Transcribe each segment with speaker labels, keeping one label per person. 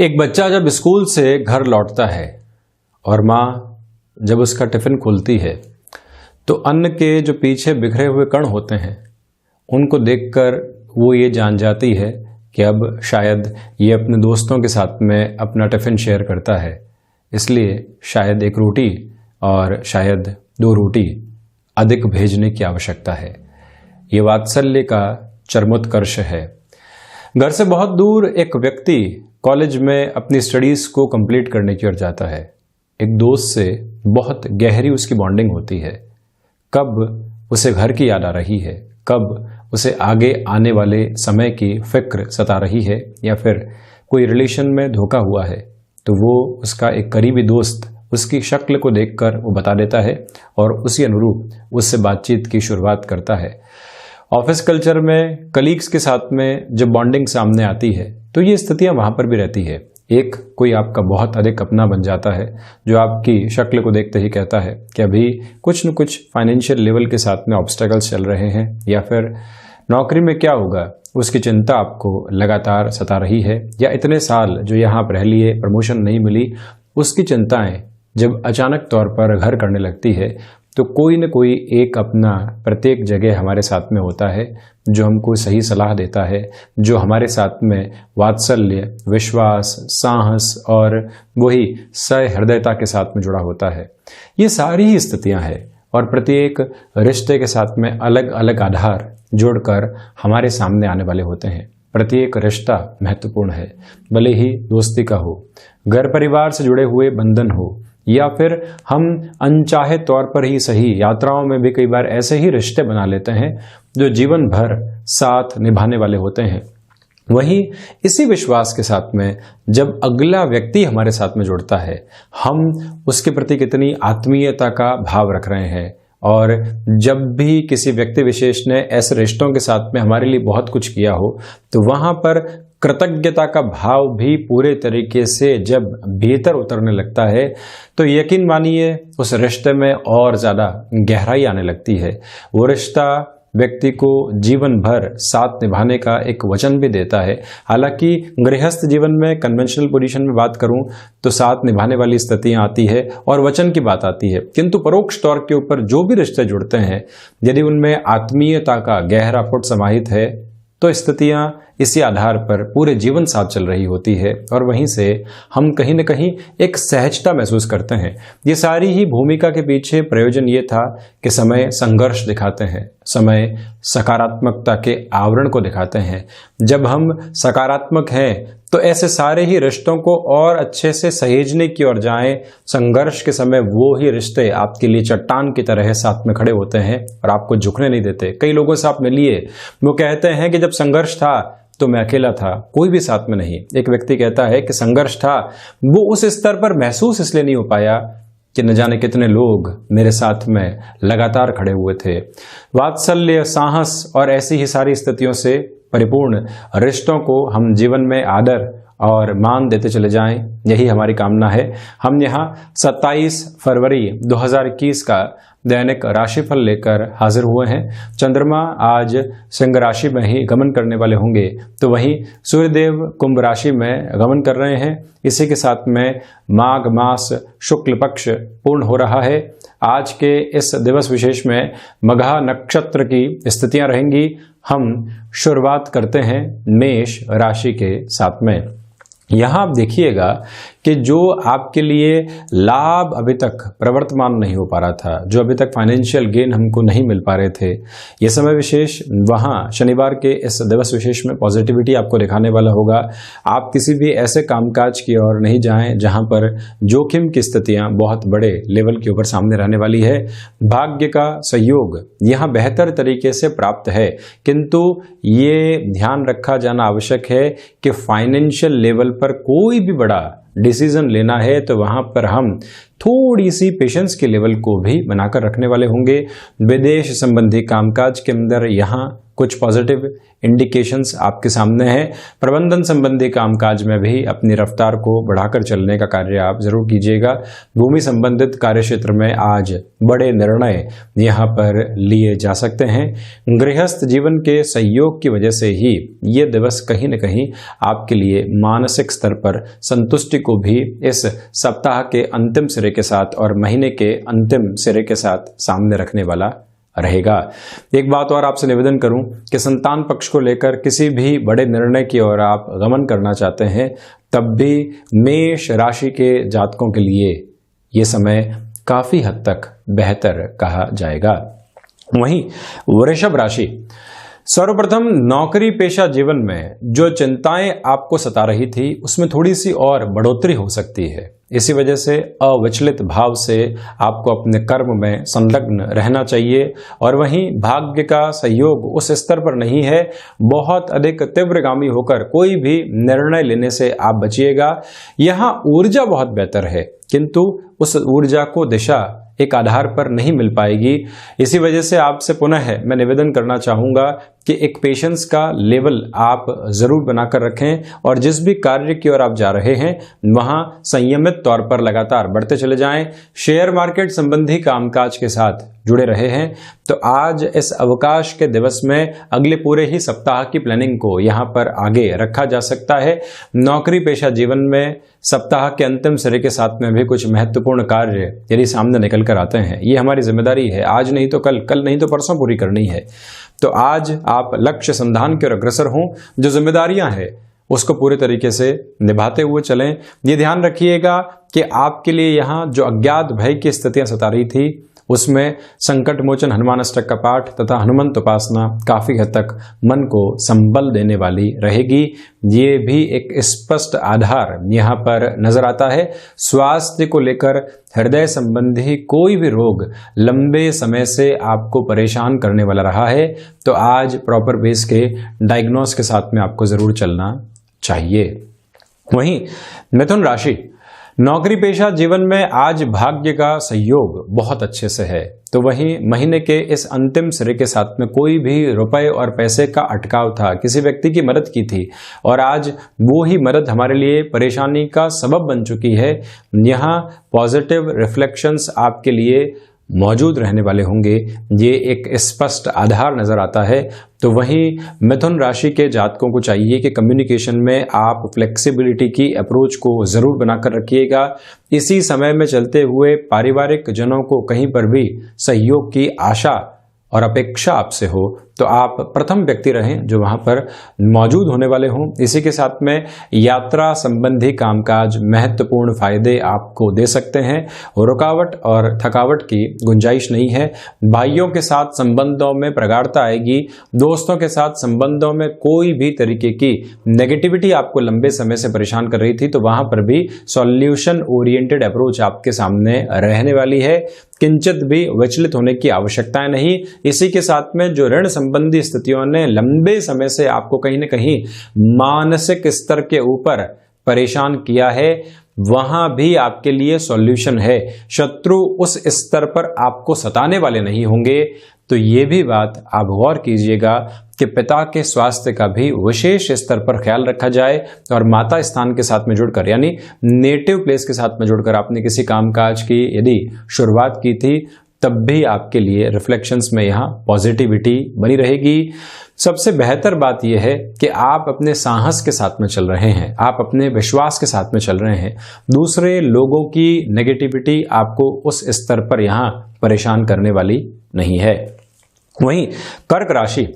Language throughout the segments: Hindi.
Speaker 1: एक बच्चा जब स्कूल से घर लौटता है और माँ जब उसका टिफिन खोलती है तो अन्न के जो पीछे बिखरे हुए कण होते हैं उनको देखकर वो ये जान जाती है कि अब शायद ये अपने दोस्तों के साथ में अपना टिफिन शेयर करता है, इसलिए शायद एक रोटी और शायद 2 रोटी अधिक भेजने की आवश्यकता है। ये वात्सल्य का चरमोत्कर्ष है। घर से बहुत दूर एक व्यक्ति कॉलेज में अपनी स्टडीज को कंप्लीट करने की ओर जाता है। एक दोस्त से बहुत गहरी उसकी बॉन्डिंग होती है। कब उसे घर की याद आ रही है, कब उसे आगे आने वाले समय की फिक्र सता रही है या फिर कोई रिलेशन में धोखा हुआ है, तो वो उसका एक करीबी दोस्त उसकी शक्ल को देखकर वो बता देता है और उसी अनुरूप उससे बातचीत की शुरुआत करता है। ऑफिस कल्चर में कलीग्स के साथ में जब बॉन्डिंग सामने आती है तो ये स्थितियां वहां पर भी रहती है। एक कोई आपका बहुत अधिक अपना बन जाता है जो आपकी शक्ल को देखते ही कहता है कि अभी कुछ न कुछ फाइनेंशियल लेवल के साथ में ऑब्स्टेकल्स चल रहे हैं या फिर नौकरी में क्या होगा उसकी चिंता आपको लगातार सता रही है, या इतने साल जो यहाँ आप रह लिए प्रमोशन नहीं मिली उसकी चिंताएं जब अचानक तौर पर घर करने लगती है तो कोई न कोई एक अपना प्रत्येक जगह हमारे साथ में होता है जो हमको सही सलाह देता है, जो हमारे साथ में वात्सल्य, विश्वास, साहस और वही सहृदयता के साथ में जुड़ा होता है। ये सारी ही स्थितियां हैं और प्रत्येक रिश्ते के साथ में अलग अलग आधार जोड़कर हमारे सामने आने वाले होते हैं। प्रत्येक रिश्ता महत्वपूर्ण है, भले ही दोस्ती का हो, घर परिवार से जुड़े हुए बंधन हो, या फिर हम अनचाहे तौर पर ही सही यात्राओं में भी कई बार ऐसे ही रिश्ते बना लेते हैं जो जीवन भर साथ निभाने वाले होते हैं। वहीं इसी विश्वास के साथ में जब अगला व्यक्ति हमारे साथ में जुड़ता है, हम उसके प्रति कितनी आत्मीयता का भाव रख रहे हैं, और जब भी किसी व्यक्ति विशेष ने ऐसे रिश्तों के साथ में हमारे लिए बहुत कुछ किया हो तो वहां पर कृतज्ञता का भाव भी पूरे तरीके से जब भीतर उतरने लगता है तो यकीन मानिए उस रिश्ते में और ज़्यादा गहराई आने लगती है। वो रिश्ता व्यक्ति को जीवन भर साथ निभाने का एक वचन भी देता है। हालांकि गृहस्थ जीवन में कन्वेंशनल पोजीशन में बात करूं तो साथ निभाने वाली स्थितियां आती है और वचन की बात आती है, किंतु परोक्ष तौर के ऊपर जो भी रिश्ते जुड़ते हैं यदि उनमें आत्मीयता का गहरा पुट समाहित है तो स्थितियां इसी आधार पर पूरे जीवन साथ चल रही होती है और वहीं से हम कहीं न कहीं एक सहजता महसूस करते हैं। ये सारी ही भूमिका के पीछे प्रयोजन ये था कि समय संघर्ष दिखाते हैं, समय सकारात्मकता के आवरण को दिखाते हैं। जब हम सकारात्मक हैं तो ऐसे सारे ही रिश्तों को और अच्छे से सहेजने की ओर जाएं। संघर्ष के समय वो ही रिश्ते आपके लिए चट्टान की तरह साथ में खड़े होते हैं और आपको झुकने नहीं देते। कई लोगों से आप मिलिए, वो कहते हैं कि जब संघर्ष था तो मैं अकेला था, कोई भी साथ में नहीं। एक व्यक्ति कहता है कि संघर्ष था, वो उस स्तर पर महसूस इसलिए नहीं हो पाया कि न जाने कितने लोग मेरे साथ में लगातार खड़े हुए थे। वात्सल्य, साहस और ऐसी ही सारी स्थितियों से परिपूर्ण रिश्तों को हम जीवन में आदर और मान देते चले जाएं, यही हमारी कामना है। हम यहाँ 27 फरवरी 2021 का दैनिक राशिफल लेकर हाजिर हुए हैं। चंद्रमा आज सिंह राशि में ही गमन करने वाले होंगे, तो वहीं सूर्यदेव कुंभ राशि में गमन कर रहे हैं। इसी के साथ में माघ मास शुक्ल पक्ष पूर्ण हो रहा है। आज के इस दिवस विशेष में मघा नक्षत्र की स्थितियां रहेंगी। हम शुरुआत करते हैं मेष राशि के साथ में। यहाँ आप देखिएगा कि जो आपके लिए लाभ अभी तक प्रवर्तमान नहीं हो पा रहा था, जो अभी तक फाइनेंशियल गेन हमको नहीं मिल पा रहे थे, ये समय विशेष वहाँ शनिवार के इस दिवस विशेष में पॉजिटिविटी आपको दिखाने वाला होगा। आप किसी भी ऐसे कामकाज की ओर नहीं जाएं जहाँ पर जोखिम की स्थितियाँ बहुत बड़े लेवल के ऊपर सामने रहने वाली है। भाग्य का सहयोग यहाँ बेहतर तरीके से प्राप्त है, किंतु ये ध्यान रखा जाना आवश्यक है कि फाइनेंशियल लेवल पर कोई भी बड़ा डिसीजन लेना है तो वहां पर हम थोड़ी सी पेशेंस के लेवल को भी बनाकर रखने वाले होंगे। विदेश संबंधी कामकाज के अंदर यहाँ कुछ पॉजिटिव इंडिकेशंस आपके सामने हैं। प्रबंधन संबंधी कामकाज में भी अपनी रफ्तार को बढ़ाकर चलने का कार्य आप जरूर कीजिएगा। भूमि संबंधित कार्य क्षेत्र में आज बड़े निर्णय यहाँ पर लिए जा सकते हैं। गृहस्थ जीवन के सहयोग की वजह से ही ये दिवस कहीं न कहीं आपके लिए मानसिक स्तर पर संतुष्टि को भी इस सप्ताह के अंतिम सिरे के साथ और महीने के अंतिम सिरे के साथ सामने रखने वाला रहेगा। एक बात और आपसे निवेदन करूं कि संतान पक्ष को लेकर किसी भी बड़े निर्णय की ओर आप गमन करना चाहते हैं, तब भी मेष राशि के जातकों के लिए ये समय काफी हद तक बेहतर कहा जाएगा। वहीं वृषभ राशि, सर्वप्रथम नौकरी पेशा जीवन में जो चिंताएं आपको सता रही थी उसमें थोड़ी सी और बढ़ोतरी हो सकती है। इसी वजह से अविचलित भाव से आपको अपने कर्म में संलग्न रहना चाहिए। और वहीं भाग्य का सहयोग उस स्तर पर नहीं है, बहुत अधिक तीव्रगामी होकर कोई भी निर्णय लेने से आप बचिएगा। यहाँ ऊर्जा बहुत बेहतर है, किंतु उस ऊर्जा को दिशा एक आधार पर नहीं मिल पाएगी। इसी वजह से आपसे पुनः मैं निवेदन करना चाहूँगा कि एक पेशेंस का लेवल आप ज़रूर बनाकर रखें और जिस भी कार्य की ओर आप जा रहे हैं वहाँ संयमित तौर पर लगातार बढ़ते चले जाएं। शेयर मार्केट संबंधी कामकाज के साथ जुड़े रहे हैं तो आज इस अवकाश के दिवस में अगले पूरे ही सप्ताह की प्लानिंग को यहाँ पर आगे रखा जा सकता है। नौकरी पेशा जीवन में सप्ताह के अंतिम सिरे के साथ में भी कुछ महत्वपूर्ण कार्य यदि सामने निकल कर आते हैं, ये हमारी जिम्मेदारी है। आज नहीं तो कल, कल नहीं तो परसों पूरी करनी है। तो आज आप लक्ष्य संधान के ओर अग्रसर हों, जो जिम्मेदारियां हैं उसको पूरे तरीके से निभाते हुए चलें। ये ध्यान रखिएगा कि आपके लिए यहाँ जो अज्ञात भय की स्थितियां सता रही थी उसमें संकट मोचन हनुमान अष्टक का पाठ तथा हनुमंत उपासना काफी हद तक मन को संबल देने वाली रहेगी। ये भी एक स्पष्ट आधार यहाँ पर नजर आता है। स्वास्थ्य को लेकर हृदय संबंधी कोई भी रोग लंबे समय से आपको परेशान करने वाला रहा है तो आज प्रॉपर बेस के डायग्नोस के साथ में आपको जरूर चलना चाहिए। वहीं मिथुन राशि, नौकरी पेशा जीवन में आज भाग्य का सहयोग बहुत अच्छे से है, तो वहीं महीने के इस अंतिम सिरे के साथ में कोई भी रुपए और पैसे का अटकाव था, किसी व्यक्ति की मदद की थी और आज वो ही मदद हमारे लिए परेशानी का सबब बन चुकी है। यहाँ पॉजिटिव रिफ्लेक्शंस आपके लिए मौजूद रहने वाले होंगे, ये एक स्पष्ट आधार नजर आता है। तो वहीं मिथुन राशि के जातकों को चाहिए कि कम्युनिकेशन में आप फ्लेक्सिबिलिटी की अप्रोच को जरूर बनाकर रखिएगा। इसी समय में चलते हुए पारिवारिक जनों को कहीं पर भी सहयोग की आशा और अपेक्षा आपसे हो तो आप प्रथम व्यक्ति रहें जो वहां पर मौजूद होने वाले हों। इसी के साथ में यात्रा संबंधी कामकाज महत्वपूर्ण फायदे आपको दे सकते हैं। रुकावट और थकावट की गुंजाइश नहीं है। भाइयों के साथ संबंधों में प्रगाढ़ता आएगी। दोस्तों के साथ संबंधों में कोई भी तरीके की नेगेटिविटी आपको लंबे समय से परेशान कर रही थी तो वहां पर भी सॉल्यूशन ओरिएंटेड अप्रोच आपके सामने रहने वाली है। किंचित भी विचलित होने की आवश्यकता नहीं। इसी के साथ में जो ऋण संबंधी स्थितियों ने लंबे समय से आपको कहीं न कहीं मानसिक स्तर के ऊपर परेशान किया है, वहां भी आपके लिए सॉल्यूशन है। शत्रु उस स्तर पर आपको सताने वाले नहीं होंगे। तो ये भी बात आप गौर कीजिएगा कि पिता के स्वास्थ्य का भी विशेष स्तर पर ख्याल रखा जाए और माता स्थान के साथ में जुड़कर यानी नेटिव प्लेस के साथ में जुड़कर आपने किसी कामकाज की यदि शुरुआत की थी तब भी आपके लिए रिफ्लेक्शंस में यहाँ पॉजिटिविटी बनी रहेगी। सबसे बेहतर बात यह है कि आप अपने साहस के साथ में चल रहे हैं, आप अपने विश्वास के साथ में चल रहे हैं। दूसरे लोगों की नेगेटिविटी आपको उस स्तर पर यहाँ परेशान करने वाली नहीं है। वहीं कर्क राशि,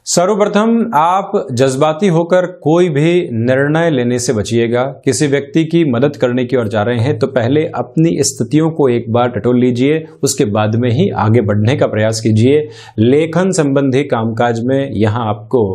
Speaker 1: सर्वप्रथम आप जज्बाती होकर कोई भी निर्णय लेने से बचिएगा। किसी व्यक्ति की मदद करने की ओर जा रहे हैं तो पहले अपनी स्थितियों को एक बार टटोल लीजिए, उसके बाद में ही आगे बढ़ने का प्रयास कीजिए। लेखन संबंधी कामकाज में यहाँ आपको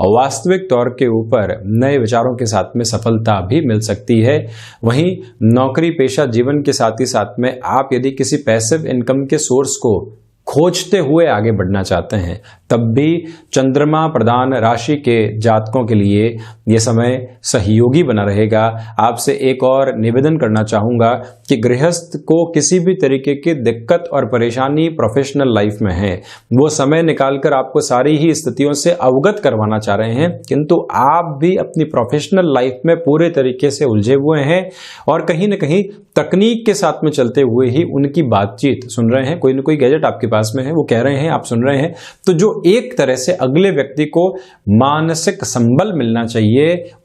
Speaker 1: वास्तविक तौर के ऊपर नए विचारों के साथ में सफलता भी मिल सकती है। वहीं नौकरी पेशा जीवन के साथ ही साथ में आप यदि किसी पैसिव इनकम के सोर्स को खोजते हुए आगे बढ़ना चाहते हैं तब भी चंद्रमा प्रधान राशि के जातकों के लिए यह समय सहयोगी बना रहेगा। आपसे एक और निवेदन करना चाहूंगा कि गृहस्थ को किसी भी तरीके की दिक्कत और परेशानी प्रोफेशनल लाइफ में है, वो समय निकालकर आपको सारी ही स्थितियों से अवगत करवाना चाह रहे हैं, किंतु आप भी अपनी प्रोफेशनल लाइफ में पूरे तरीके से उलझे हुए हैं और कहीं ना कहीं तकनीक के साथ में चलते हुए ही उनकी बातचीत सुन रहे हैं। कोई ना कोई गैजेट आपके पास में है, वो कह रहे हैं, आप सुन रहे हैं। तो जो एक तरह से अगले व्यक्ति को मानसिक संबल मिलना चाहिए,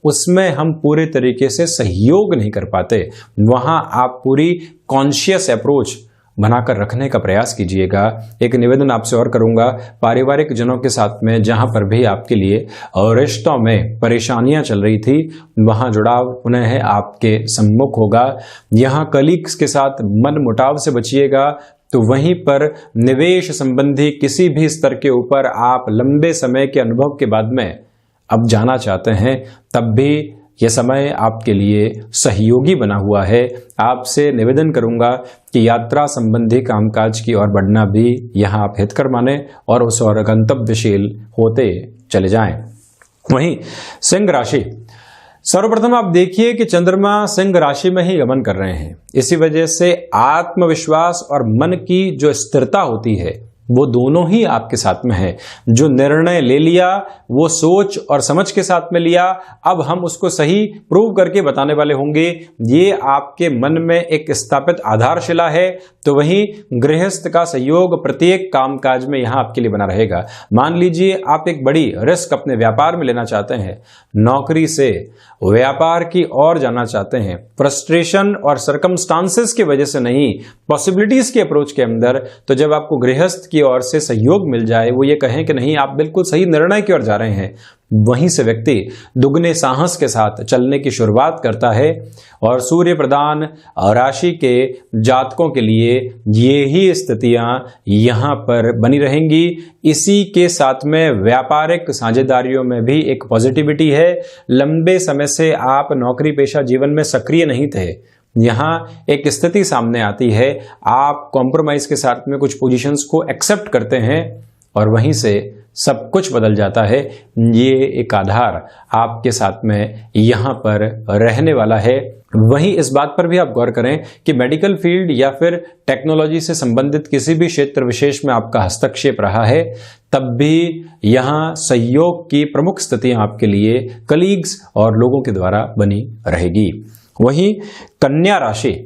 Speaker 1: उसमें हम पूरे तरीके से सहयोग नहीं कर पाते। वहां आप पूरी कॉन्शियस अप्रोच बनाकर रखने का प्रयास कीजिएगा। एक निवेदन आपसे और करूंगा, पारिवारिक जनों के साथ में जहां पर भी आपके लिए और रिश्तों में परेशानियां चल रही थी, वहां जुड़ाव पुनः है आपके सम्मुख होगा। यहां कलीग्स के साथ मन मुटाव से बचिएगा। तो वहीं पर निवेश संबंधी किसी भी स्तर के ऊपर आप लंबे समय के अनुभव के बाद में अब जाना चाहते हैं, तब भी यह समय आपके लिए सहयोगी बना हुआ है। आपसे निवेदन करूंगा कि यात्रा संबंधी कामकाज की ओर बढ़ना भी यहां आप हितकर माने और उस ओर गंतव्यशील होते चले जाएं। वहीं सिंह राशि, सर्वप्रथम आप देखिए कि चंद्रमा सिंह राशि में ही गमन कर रहे हैं। इसी वजह से आत्मविश्वास और मन की जो स्थिरता होती है वो दोनों ही आपके साथ में है। जो निर्णय ले लिया वो सोच और समझ के साथ में लिया, अब हम उसको सही प्रूव करके बताने वाले होंगे। ये आपके मन में एक स्थापित आधारशिला है। तो वहीं गृहस्थ का सहयोग प्रत्येक कामकाज में यहां आपके लिए बना रहेगा। मान लीजिए आप एक बड़ी रिस्क अपने व्यापार में लेना चाहते हैं, नौकरी से व्यापार की ओर जाना चाहते हैं, फ्रस्ट्रेशन और सर्कमस्टांसेस की वजह से नहीं, पॉसिबिलिटीज के अप्रोच के अंदर, तो जब आपको गृहस्थ की ओर से सहयोग मिल जाए, वो ये कहें कि नहीं आप बिल्कुल सही निर्णय की ओर जा रहे हैं, वहीं से व्यक्ति दुगने साहस के साथ चलने की शुरुआत करता है। और सूर्य प्रधान राशि के जातकों के लिए ये ही स्थितियां यहां पर बनी रहेंगी। इसी के साथ में व्यापारिक साझेदारियों में भी एक पॉजिटिविटी है। लंबे समय से आप नौकरी पेशा जीवन में सक्रिय नहीं थे, यहां एक स्थिति सामने आती है, आप कॉम्प्रोमाइज के साथ में कुछ पोजीशंस को एक्सेप्ट करते हैं और वहीं से सब कुछ बदल जाता है। ये एक आधार आपके साथ में यहां पर रहने वाला है। वहीं इस बात पर भी आप गौर करें कि मेडिकल फील्ड या फिर टेक्नोलॉजी से संबंधित किसी भी क्षेत्र विशेष में आपका हस्तक्षेप रहा है, तब भी यहां सहयोग की प्रमुख स्थितियां आपके लिए कलीग्स और लोगों के द्वारा बनी रहेगी। वहीं कन्या राशि,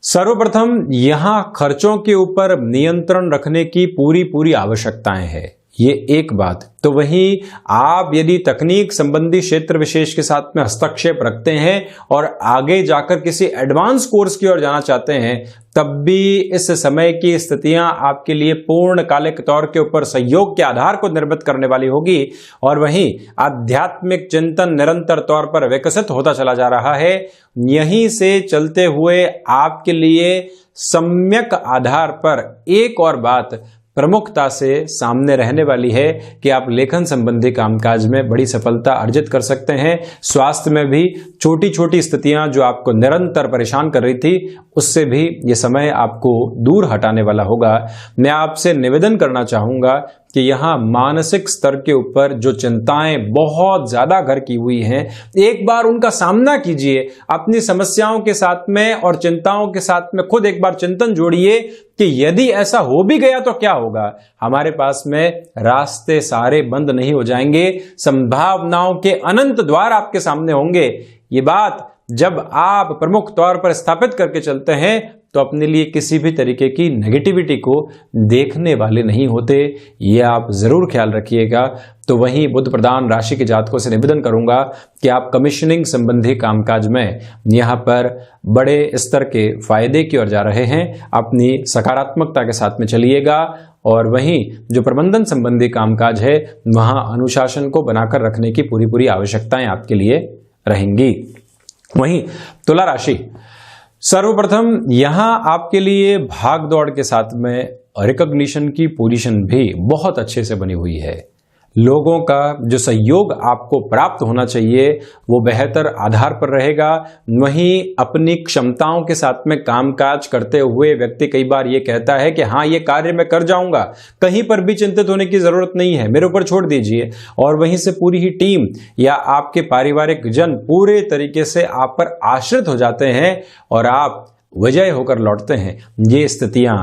Speaker 1: सर्वप्रथम यहां खर्चों के ऊपर नियंत्रण रखने की पूरी आवश्यकताएं हैं, ये एक बात। तो वहीं आप यदि तकनीक संबंधी क्षेत्र विशेष के साथ में हस्तक्षेप रखते हैं और आगे जाकर किसी एडवांस कोर्स की ओर जाना चाहते हैं, तब भी इस समय की स्थितियां आपके लिए पूर्णकालिक तौर के ऊपर सहयोग के आधार को निर्मित करने वाली होगी। और वहीं आध्यात्मिक चिंतन निरंतर तौर पर विकसित होता चला जा रहा है। यहीं से चलते हुए आपके लिए सम्यक आधार पर एक और बात प्रमुखता से सामने रहने वाली है कि आप लेखन संबंधी कामकाज में बड़ी सफलता अर्जित कर सकते हैं। स्वास्थ्य में भी छोटी छोटी स्थितियां जो आपको निरंतर परेशान कर रही थी, उससे भी ये समय आपको दूर हटाने वाला होगा। मैं आपसे निवेदन करना चाहूंगा कि यहाँ मानसिक स्तर के ऊपर जो चिंताएं बहुत ज्यादा घर की हुई हैं, एक बार उनका सामना कीजिए। अपनी समस्याओं के साथ में और चिंताओं के साथ में खुद एक बार चिंतन जोड़िए कि यदि ऐसा हो भी गया तो क्या होगा। हमारे पास में रास्ते सारे बंद नहीं हो जाएंगे, संभावनाओं के अनंत द्वार आपके सामने होंगे। ये बात जब आप प्रमुख तौर पर स्थापित करके चलते हैं तो अपने लिए किसी भी तरीके की नेगेटिविटी को देखने वाले नहीं होते, ये आप जरूर ख्याल रखिएगा। तो वहीं बुध प्रधान राशि के जातकों से निवेदन करूंगा कि आप कमीशनिंग संबंधी कामकाज में यहां पर बड़े स्तर के फायदे की ओर जा रहे हैं। अपनी सकारात्मकता के साथ में चलिएगा और वहीं जो प्रबंधन संबंधी कामकाज है वहां अनुशासन को बनाकर रखने की पूरी आवश्यकताएं आपके लिए रहेंगी। वहीं तुला राशि, सर्वप्रथम यहां आपके लिए भाग दौड़ के साथ में रिकॉग्निशन की पोजीशन भी बहुत अच्छे से बनी हुई है। लोगों का जो सहयोग आपको प्राप्त होना चाहिए वो बेहतर आधार पर रहेगा। वहीं अपनी क्षमताओं के साथ में कामकाज करते हुए व्यक्ति कई बार ये कहता है कि हाँ, ये कार्य मैं कर जाऊंगा, कहीं पर भी चिंतित होने की जरूरत नहीं है, मेरे ऊपर छोड़ दीजिए। और वहीं से पूरी ही टीम या आपके पारिवारिक जन पूरे तरीके से आप पर आश्रित हो जाते हैं और आप विजय होकर लौटते हैं। ये स्थितियां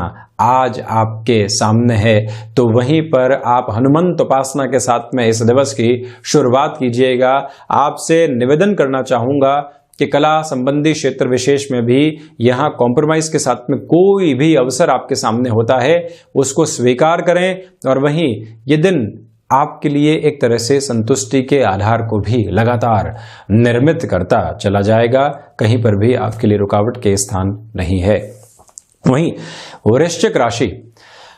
Speaker 1: आज आपके सामने है। तो वहीं पर आप हनुमंत उपासना के साथ में इस दिवस की शुरुआत कीजिएगा। आपसे निवेदन करना चाहूंगा कि कला संबंधी क्षेत्र विशेष में भी यहां कॉम्प्रोमाइज के साथ में कोई भी अवसर आपके सामने होता है उसको स्वीकार करें, और वहीं ये दिन आपके लिए एक तरह से संतुष्टि के आधार को भी लगातार निर्मित करता चला जाएगा। कहीं पर भी आपके लिए रुकावट के स्थान नहीं है। वहीं वृश्चिक राशि,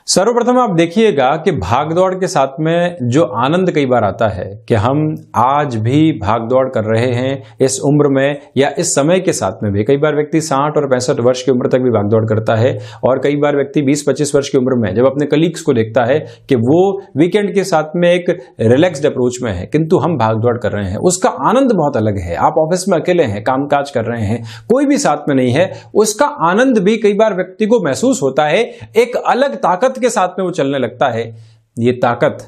Speaker 1: सर्वप्रथम आप देखिएगा कि भागदौड़ के साथ में जो आनंद कई बार आता है कि हम आज भी भागदौड़ कर रहे हैं इस उम्र में या इस समय के साथ में भी। कई बार व्यक्ति 60 और 65 वर्ष की उम्र तक भी भागदौड़ करता है, और कई बार व्यक्ति 20-25 वर्ष की उम्र में जब अपने कलीग्स को देखता है कि वो वीकेंड के साथ में एक रिलैक्स्ड अप्रोच में है, किंतु हम भागदौड़ कर रहे हैं, उसका आनंद बहुत अलग है। आप ऑफिस में अकेले हैं, कामकाज कर रहे हैं, कोई भी साथ में नहीं है, उसका आनंद भी कई बार व्यक्ति को महसूस होता है। एक अलग ताकत के साथ में वो चलने लगता है। ये ताकत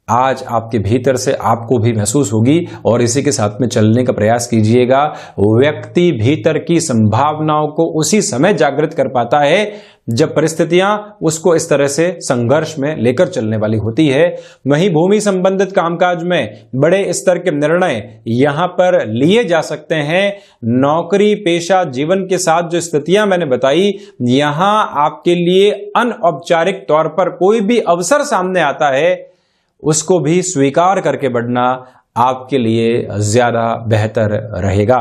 Speaker 1: आज आपके भीतर से आपको भी महसूस होगी और इसी के साथ में चलने का प्रयास कीजिएगा। व्यक्ति भीतर की संभावनाओं को उसी समय जागृत कर पाता है जब परिस्थितियां उसको इस तरह से संघर्ष में लेकर चलने वाली होती है। वहीं भूमि संबंधित कामकाज में बड़े स्तर के निर्णय यहां पर लिए जा सकते हैं। नौकरी पेशा जीवन के साथ जो स्थितियां मैंने बताई, यहां आपके लिए अनौपचारिक तौर पर कोई भी अवसर सामने आता है उसको भी स्वीकार करके बढ़ना आपके लिए ज्यादा बेहतर रहेगा।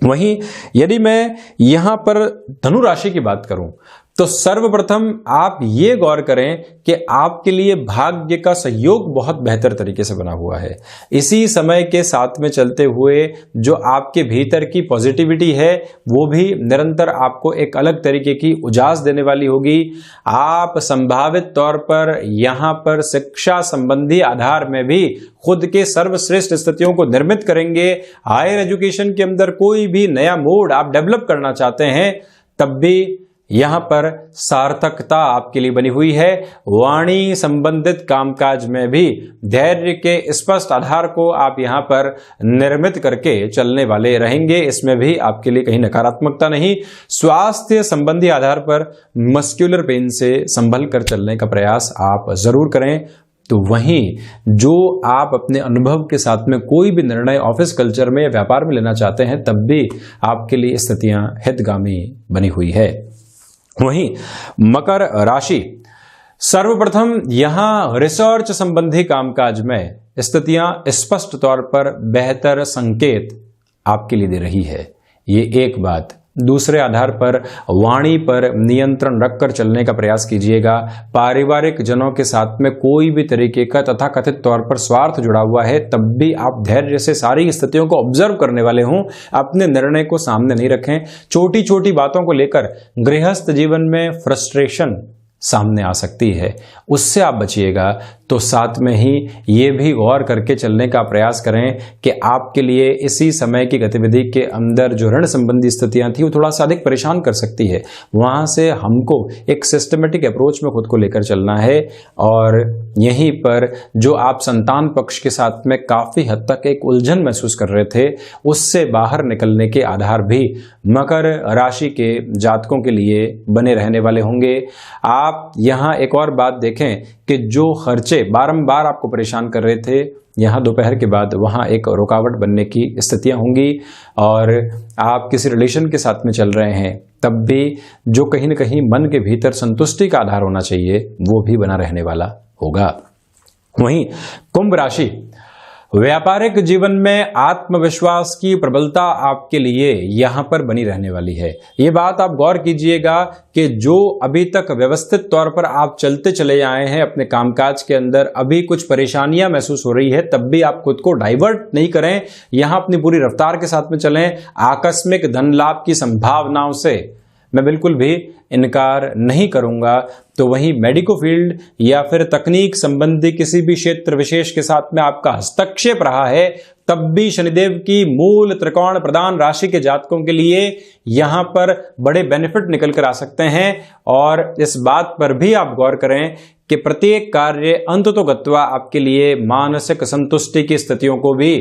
Speaker 1: वहीं यदि मैं यहां पर धनु राशि की बात करूं तो सर्वप्रथम आप ये गौर करें कि आपके लिए भाग्य का सहयोग बहुत बेहतर तरीके से बना हुआ है। इसी समय के साथ में चलते हुए जो आपके भीतर की पॉजिटिविटी है वो भी निरंतर आपको एक अलग तरीके की उजास देने वाली होगी। आप संभावित तौर पर यहां पर शिक्षा संबंधी आधार में भी खुद के सर्वश्रेष्ठ स्थितियों को निर्मित करेंगे। हायर एजुकेशन के अंदर कोई भी नया मोड आप डेवलप करना चाहते हैं तब भी यहां पर सार्थकता आपके लिए बनी हुई है। वाणी संबंधित कामकाज में भी धैर्य के स्पष्ट आधार को आप यहां पर निर्मित करके चलने वाले रहेंगे। इसमें भी आपके लिए कहीं नकारात्मकता नहीं। स्वास्थ्य संबंधी आधार पर मस्कुलर पेन से संभल कर चलने का प्रयास आप जरूर करें। तो वहीं जो आप अपने अनुभव के साथ में कोई भी निर्णय ऑफिस कल्चर में या व्यापार में लेना चाहते हैं तब भी आपके लिए स्थितियां हितगामी बनी हुई है। वहीं मकर राशि, सर्वप्रथम यहां रिसर्च संबंधी कामकाज में स्थितियां स्पष्ट तौर पर बेहतर संकेत आपके लिए दे रही है। ये एक बात। दूसरे आधार पर वाणी पर नियंत्रण रखकर चलने का प्रयास कीजिएगा। पारिवारिक जनों के साथ में कोई भी तरीके का तथाकथित तौर पर स्वार्थ जुड़ा हुआ है तब भी आप धैर्य से सारी स्थितियों को ऑब्जर्व करने वाले हों। अपने निर्णय को सामने नहीं रखें। छोटी छोटी बातों को लेकर गृहस्थ जीवन में फ्रस्ट्रेशन सामने आ सकती है, उससे आप बचिएगा। तो साथ में ही ये भी गौर करके चलने का प्रयास करें कि आपके लिए इसी समय की गतिविधि के अंदर जो ऋण संबंधी स्थितियां थी वो थोड़ा सा अधिक परेशान कर सकती है। वहां से हमको एक सिस्टमेटिक अप्रोच में खुद को लेकर चलना है। और यहीं पर जो आप संतान पक्ष के साथ में काफी हद तक एक उलझन महसूस कर रहे थे उससे बाहर निकलने के आधार भी मकर राशि के जातकों के लिए बने रहने वाले होंगे। आप यहां एक और बात देखें कि जो खर्चे बारंबार आपको परेशान कर रहे थे, यहां दोपहर के बाद वहां एक रुकावट बनने की स्थितियां होंगी। और आप किसी रिलेशन के साथ में चल रहे हैं तब भी जो कहीं न कहीं मन के भीतर संतुष्टि का आधार होना चाहिए वो भी बना रहने वाला होगा। वहीं कुंभ राशि, व्यापारिक जीवन में आत्मविश्वास की प्रबलता आपके लिए यहां पर बनी रहने वाली है। ये बात आप गौर कीजिएगा कि जो अभी तक व्यवस्थित तौर पर आप चलते चले आए हैं अपने कामकाज के अंदर, अभी कुछ परेशानियां महसूस हो रही है तब भी आप खुद को डाइवर्ट नहीं करें। यहां अपनी पूरी रफ्तार के साथ में चलें। आकस्मिक धन लाभ की संभावनाओं से मैं बिल्कुल भी इनकार नहीं करूंगा। तो वहीं मेडिको फील्ड या फिर तकनीक संबंधी किसी भी क्षेत्र विशेष के साथ में आपका हस्तक्षेप रहा है, तब भी शनिदेव की मूल त्रिकोण प्रधान राशि के जातकों के लिए यहां पर बड़े बेनिफिट निकल कर आ सकते हैं। और इस बात पर भी आप गौर करें कि प्रत्येक कार्य अंततोगत्वा आपके लिए मानसिक संतुष्टि की स्थितियों को भी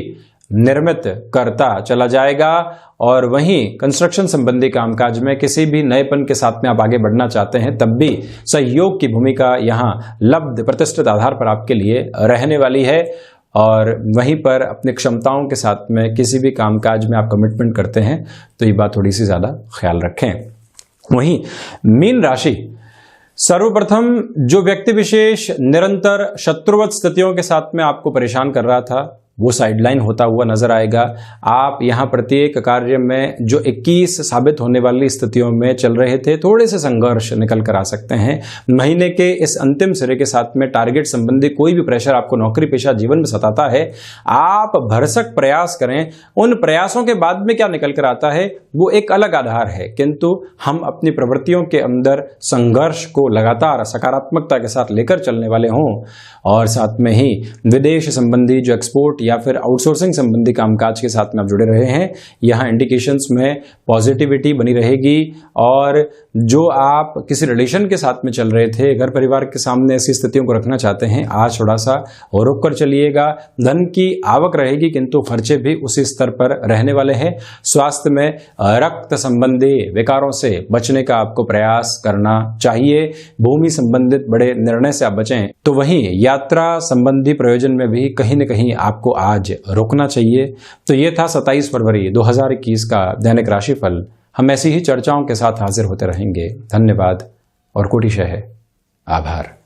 Speaker 1: निर्मित करता चला जाएगा। और वहीं कंस्ट्रक्शन संबंधी कामकाज में किसी भी नएपन के साथ में आप आगे बढ़ना चाहते हैं, तब भी सहयोग की भूमिका यहां लब्ध प्रतिष्ठित आधार पर आपके लिए रहने वाली है। और वहीं पर अपनी क्षमताओं के साथ में किसी भी कामकाज में आप कमिटमेंट करते हैं तो ये बात थोड़ी सी ज्यादा ख्याल रखें। वहीं मीन राशि, सर्वप्रथम जो व्यक्ति विशेष निरंतर शत्रुवत स्थितियों के साथ में आपको परेशान कर रहा था, वो साइडलाइन होता हुआ नजर आएगा। आप यहां प्रत्येक कार्य में जो 21 साबित होने वाली स्थितियों में चल रहे थे, थोड़े से संघर्ष निकल कर आ सकते हैं। महीने के इस अंतिम सिरे के साथ में टारगेट संबंधी कोई भी प्रेशर आपको नौकरी पेशा जीवन में सताता है, आप भरसक प्रयास करें। उन प्रयासों के बाद में क्या निकल कर आता है वो एक अलग आधार है, किंतु हम अपनी प्रवृत्तियों के अंदर संघर्ष को लगातार सकारात्मकता के साथ लेकर चलने वाले हों। और साथ में ही विदेश संबंधी जो एक्सपोर्ट या फिर आउटसोर्सिंग संबंधी कामकाज के साथ में आप जुड़े रहे हैं, यहां इंडिकेशंस में पॉजिटिविटी बनी रहेगी। और जो आप किसी रिलेशन के साथ में चल रहे थे, घर परिवार के सामने ऐसी स्थितियों को रखना चाहते हैं, आज थोड़ा सा रोक कर चलिएगा। धन की आवक रहेगी किंतु खर्चे भी उसी स्तर पर रहने वाले हैं। स्वास्थ्य में रक्त संबंधी विकारों से बचने का आपको प्रयास करना चाहिए। भूमि संबंधित बड़े निर्णय से आप बचें। तो वहीं यात्रा संबंधी प्रयोजन में भी कहीं न कहीं आपको आज रुकना चाहिए। तो ये था 27 फरवरी 2021 का दैनिक राशिफल। हम ऐसी ही चर्चाओं के साथ हाजिर होते रहेंगे। धन्यवाद और कोटिशः आभार।